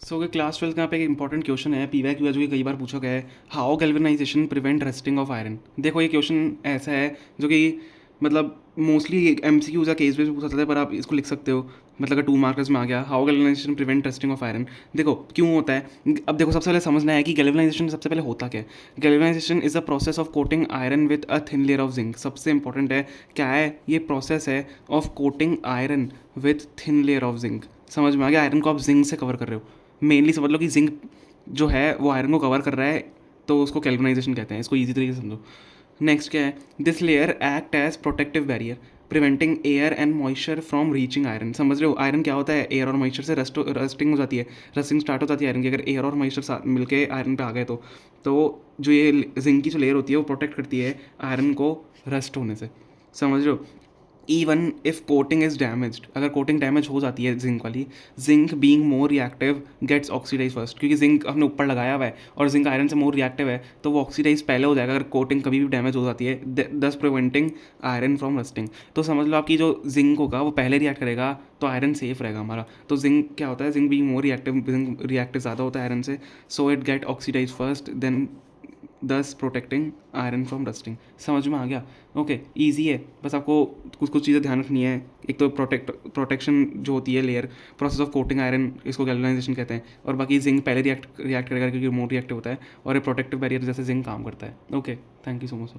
So class 12 का यहाँ पे एक इंपॉर्टेंट क्वेश्चन है, पी वाई क्यू है, जो कि कई बार पूछा गया है। How galvanisation prevent rusting of iron. देखो ये क्वेश्चन ऐसा है जो कि मतलब मोस्टली एम सी क्यूज या केस बेस पूछा जाता है, पर आप इसको लिख सकते हो। मतलब अगर 2 मार्कर्स में आ गया, how galvanisation prevent rusting of iron. देखो क्यों होता है। अब देखो सबसे पहले समझना है कि गैल्वेनाइजेशन सबसे पहले होता क्या है। Galvanisation is a process of coating iron with a thin layer of zinc. सबसे इंपॉर्टेंट है क्या है, ये प्रोसेस है of coating iron with thin layer of zinc. समझ में आ गया, आयरन को आप जिंक से कवर कर रहे हो। मेनली समझ लो कि जिंक जो है वो आयरन को कवर कर रहा है, तो उसको गैल्वेनाइजेशन कहते हैं। इसको इजी तरीके से समझो। नेक्स्ट क्या है, this layer act as protective barrier preventing air and moisture from reaching iron. समझ रहे हो, आयरन क्या होता है, एयर और मॉइस्चर से रस्टिंग हो जाती है, रस्टिंग स्टार्ट हो जाती है आयरन की। अगर एयर और मॉइस्चर साथ मिलके आयरन पे आ गए तो जो ये जिंक की जो लेयर होती है वो प्रोटेक्ट करती है आयरन को रस्ट होने से। समझ रहे हो। Even if coating is damaged, अगर कोटिंग डैमेज हो जाती है जिंक वाली, zinc being more reactive gets oxidize first. क्योंकि जिंक हमने ऊपर लगाया हुआ है और जिंक आयरन से मोर रिएक्टिव है, तो वो ऑक्सीडाइज पहले हो जाएगा अगर कोटिंग कभी भी डैमेज हो जाती है, दस प्रिवेंटिंग आयरन फ्रॉम रस्टिंग। तो समझ लो आपकी जो जिंक होगा वो पहले रिएक्ट करेगा, तो आयरन सेफ रहेगा हमारा। तो जिंक क्या होता है, zinc being more reactive, zinc reactive ज़्यादा होता है आयरन से, so it get oxidize first, then thus protecting iron from rusting. समझ में आ गया। ओके, ईजी है, बस आपको कुछ कुछ चीज़ें ध्यान रखनी है। एक तो प्रोटेक्शन जो होती है layer, process of coating iron, इसको गैल्वेनाइजेशन कहते हैं। और बाकी जिंक पहले रिएक्ट करेगा क्योंकि मोर रिएक्टिव होता है, और ये प्रोटेक्टिव बैरियर जैसे जिंक काम करता है। Okay, thank you so much.